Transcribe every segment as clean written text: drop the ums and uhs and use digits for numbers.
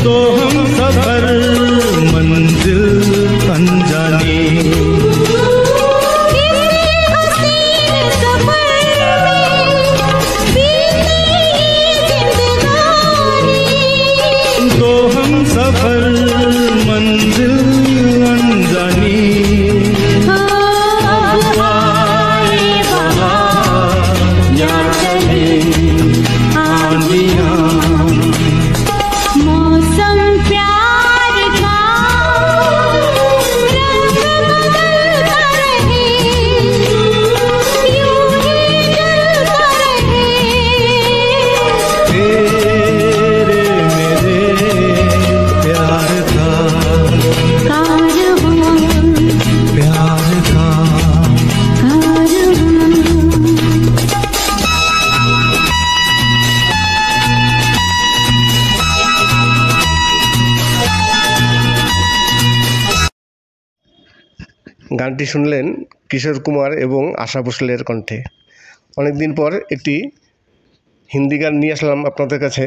तो हम सफर मंजिल अनजाने। तो हम सफर मंजिल अनजानी। গানটি শুনলেন কিশোর কুমার এবং আশা ভোসলের কণ্ঠে। অনেকদিন পর একটি হিন্দি গান নিয়ে আসলাম আপনাদের কাছে।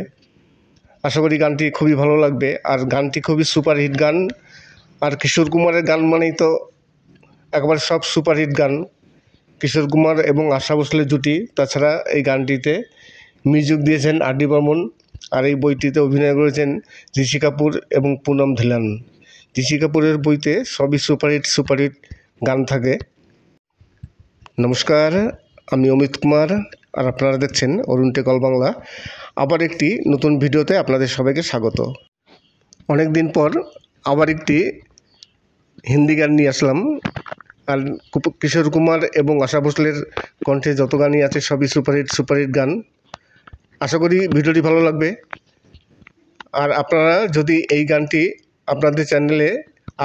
আশা করি গানটি খুবই ভালো লাগবে। আর গানটি খুবই সুপারহিট গান। আর কিশোর কুমারের গান মানেই তো একবার সব সুপারহিট গান। কিশোর কুমার এবং আশা ভোসলের জুটি। তাছাড়া এই গানটিতে মিউজিক দিয়েছেন আর.ডি. বর্মন। আর এই বইটিতে অভিনয় করেছেন ঋষি কাপুর এবং পুনম ধিলান। ঋষি কাপুরের বইতে সবই সুপারহিট গান থাকে। নমস্কার, আমি অমিত কুমার আর আপনারা দেখছেন অরুণ টেক অল বাংলা। আবার একটি নতুন ভিডিওতে আপনাদের সবাইকে স্বাগত। অনেক দিন পর আবার একটি হিন্দি গান নিয়ে আসলাম। আর কিশোর কুমার এবং আশা ভোসলের কণ্ঠে যত গানই আছে সবই সুপারহিট গান। আশা করি ভিডিওটি ভালো লাগবে। আর আপনারা যদি এই গানটি আপনাদের চ্যানেলে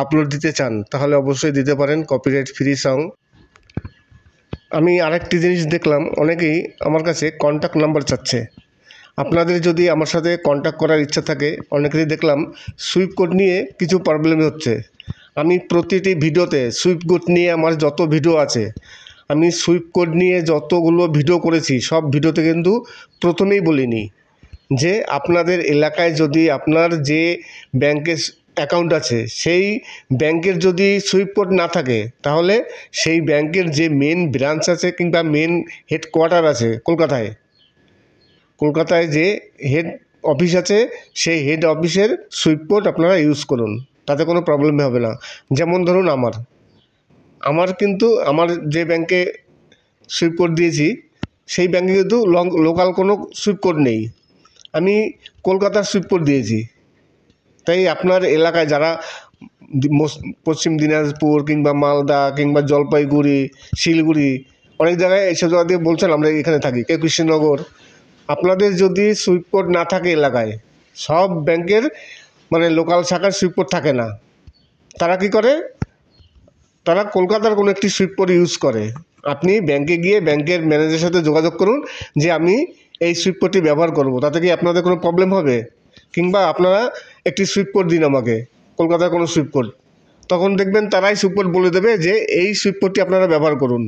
আপলোড দিতে চান তাহলে অবশ্যই দিতে পারেন, কপিরাইট ফ্রি সং। আমি আরেকটি জিনিস দেখলাম, অনেকেই আমার কাছে কন্ট্যাক্ট নাম্বার চাচ্ছে। আপনাদের যদি আমার সাথে কন্ট্যাক্ট করার ইচ্ছা থাকে, অনেকেরই দেখলাম সুইপ কোড নিয়ে কিছু প্রবলেম হচ্ছে। আমি প্রতিটি ভিডিওতে সুইপ কোড নিয়ে আমার যত ভিডিও আছে, আমি সুইপ কোড নিয়ে যতগুলো ভিডিও করেছি সব ভিডিওতে কিন্তু প্রথমেই বলিনি যে আপনাদের এলাকায় যদি আপনার যে ব্যাংকের অ্যাকাউন্ট আছে সেই ব্যাংকের যদি সুইপ কোড না থাকে তাহলে সেই ব্যাংকের যে মেন ব্রাঞ্চ আছে কিংবা মেন হেডকোয়ার্টার আছে কলকাতায় যে হেড অফিস আছে সেই হেড অফিসের সুইপ কোড আপনারা ইউজ করুন, তাতে কোনো প্রবলেম হবে না। যেমন ধরুন আমার কিন্তু আমার যে ব্যাংকে সুইপ কোড দিয়েছি সেই ব্যাংকে কিন্তু লোকাল কোনো সুইপ কোড নেই, আমি কলকাতার সুইপ কোড দিয়েছি। তাই আপনার এলাকায় যারা পশ্চিম দিনাজপুর কিংবা মালদা কিংবা জলপাইগুড়ি, শিলিগুড়ি, অনেক জায়গায় এইসব জায়গা দিয়ে বলছেন আমরা এখানে থাকি, কেউ কৃষ্ণনগর, আপনাদের যদি সুইপ কোড না থাকে এলাকায়, সব ব্যাংকের মানে লোকাল শাখার সুইপ কোড থাকে না, তারা কি করে, তারা কলকাতার কোনো একটি সুইপ কোড ইউজ করে। আপনি ব্যাংকে গিয়ে ব্যাংকের ম্যানেজারের সাথে যোগাযোগ করুন যে আমি এই সুইপ কোডটি ব্যবহার করব, তাতে কি আপনাদের কোনো প্রবলেম হবে? কিংবা আপনারা একটি সুইপ কোড দিন আমাকে, কলকাতার কোনো সুইপ কোড, তখন দেখবেন তারাই সুইপ কোড বলে দেবে যে এই সুইপ কোডটি আপনারা ব্যবহার করুন।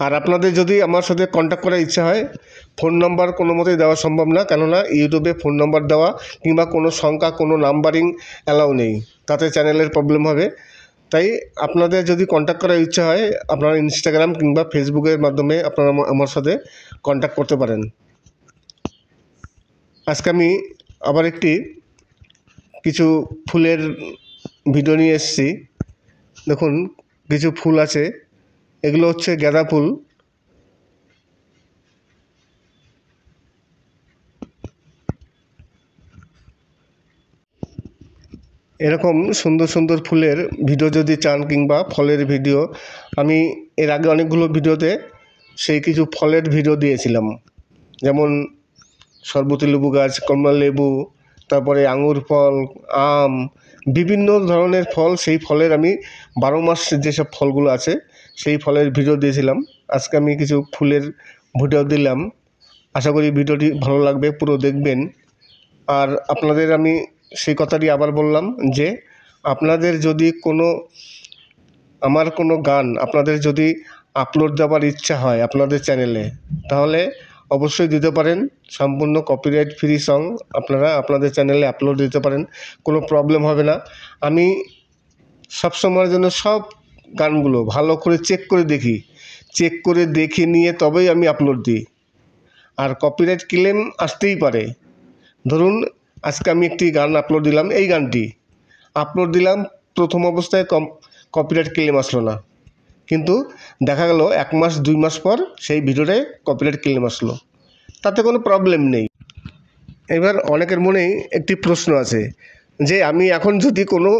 আর আপনাদের যদি আমার সাথে কন্ট্যাক্ট করার ইচ্ছা হয়, ফোন নাম্বার কোনো মতেই দেওয়া সম্ভব না, কেননা ইউটিউবে ফোন নাম্বার দেওয়া কিংবা কোনো সংখ্যা কোনো নাম্বারিং অ্যালাউ নেই, তাতে চ্যানেলের প্রবলেম হবে। তাই আপনাদের যদি কন্ট্যাক্ট করার ইচ্ছা হয় আপনারা ইনস্টাগ্রাম কিংবা ফেসবুকের মাধ্যমে আপনারা আমার সাথে কন্ট্যাক্ট করতে পারেন। আজকে আমি আবার কিছু ফুলের ভিডিও নিয়ে এসেছি। দেখুন কিছু ফুল আছে, এগুলো হচ্ছে গাঁদা ফুল। এরকম সুন্দর সুন্দর ফুলের ভিডিও যদি চান কিংবা ফলের ভিডিও, আমি এর আগে অনেকগুলো ভিডিওতে সেই কিছু ফলের ভিডিও দিয়েছিলাম, যেমন শরবতী লেবু গাছ, কমলা লেবু, তারপরে আঙুর ফল, আম, বিভিন্ন ধরনের ফল, সেই ফলের আমি 12 মাস যেসব ফলগুলো আছে সেই ফলের ভিডিও দিয়েছিলাম। আজকে আমি কিছু ফুলের ভিডিও দিলাম, আশা করি ভিডিওটি ভালো লাগবে, পুরো দেখবেন। আর আপনাদের আমি সেই কথাটি আবার বললাম যে আপনাদের যদি আমার কোনো গান আপনাদের যদি আপলোড দেওয়ার ইচ্ছা হয় আপনাদের চ্যানেলে, তাহলে অবশ্যই দিতে পারেন। সম্পূর্ণ কপিরাইট ফ্রি সং আপনারা আপনাদের চ্যানেলে আপলোড দিতে পারেন, কোনো প্রবলেম হবে না। আমি সবসময়ের জন্য সব গানগুলো ভালো করে চেক করে দেখে নিয়ে তবেই আমি আপলোড দিই। আর কপিরাইট ক্লেম আসতেই পারে। ধরুন আজকে আমি একটি গান আপলোড দিলাম, এই গানটি আপলোড দিলাম, প্রথম অবস্থায় কপিরাইট ক্লেম আসলো না, কিন্তু দেখা গেল 1 মাস 2 মাস পর সেই ভিডিওটায় কপিরাইট ক্লেম আসলো, তাতে কোনো প্রবলেম নেই। এবার অনেকের মনেই একটি প্রশ্ন আছে যে আমি এখন যদি কোনো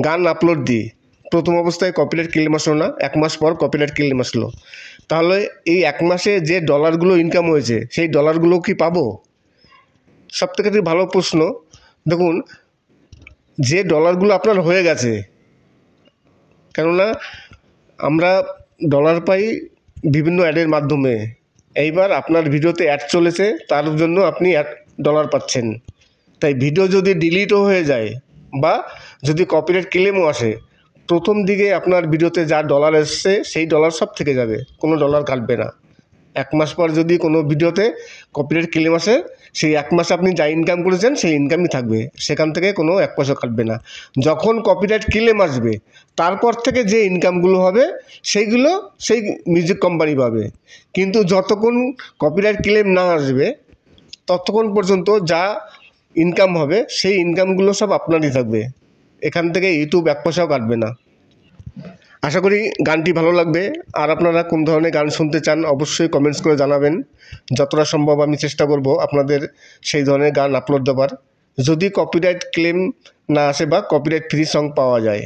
গান আপলোড দিই, প্রথম অবস্থায় কপিরাইট ক্লেম আসলো না, 1 মাস পর কপিরাইট ক্লেম আসলো, তাহলে এই 1 মাসে যে ডলারগুলো ইনকাম হয়েছে সেই ডলারগুলো কি পাবো? সবথেকে ভালো প্রশ্ন। দেখুন, যে ডলারগুলো আপনার হয়ে গেছে, কেননা আমরা ডলার পাই বিভিন্ন অ্যাডের মাধ্যমে। এইবার আপনার ভিডিওতে অ্যাড চলেছে, তার জন্য আপনি ডলার পাচ্ছেন। তাই ভিডিও যদি ডিলিটও হয়ে যায় বা যদি কপিরাইট ক্লেমও আসে, প্রথম দিকে আপনার ভিডিওতে যা ডলার এসছে সেই ডলার সব থেকে যাবে, কোনো ডলার কাটবে না। 1 মাস পর যদি কোনো ভিডিওতে কপিরাইট ক্লেম আসে, সেই 1 মাসে আপনি যা ইনকাম করেছেন সেই ইনকামই থাকবে, সেখান থেকে কোনো 1 পয়সা কাটবে না। যখন কপিরাইট ক্লেম আসবে তারপর থেকে যে ইনকামগুলো হবে সেইগুলো সেই মিউজিক কোম্পানি পাবে। কিন্তু যতক্ষণ কপিরাইট ক্লেম না আসবে ততক্ষণ পর্যন্ত যা ইনকাম হবে সেই ইনকামগুলো সব আপনারই থাকবে, এখান থেকে ইউটিউব 1 পয়সাও কাটবে না। আশা করি গানটি ভালো লাগবে। আর আপনারা কোন ধরনের গান শুনতে চান অবশ্যই কমেন্টস করে জানাবেন। যতটা সম্ভব আমি চেষ্টা করব আপনাদের সেই ধরনের গান আপলোড দেওয়ার, যদি কপিরাইট ক্লেম না আসে বা কপিরাইট ফ্রি সং পাওয়া যায়।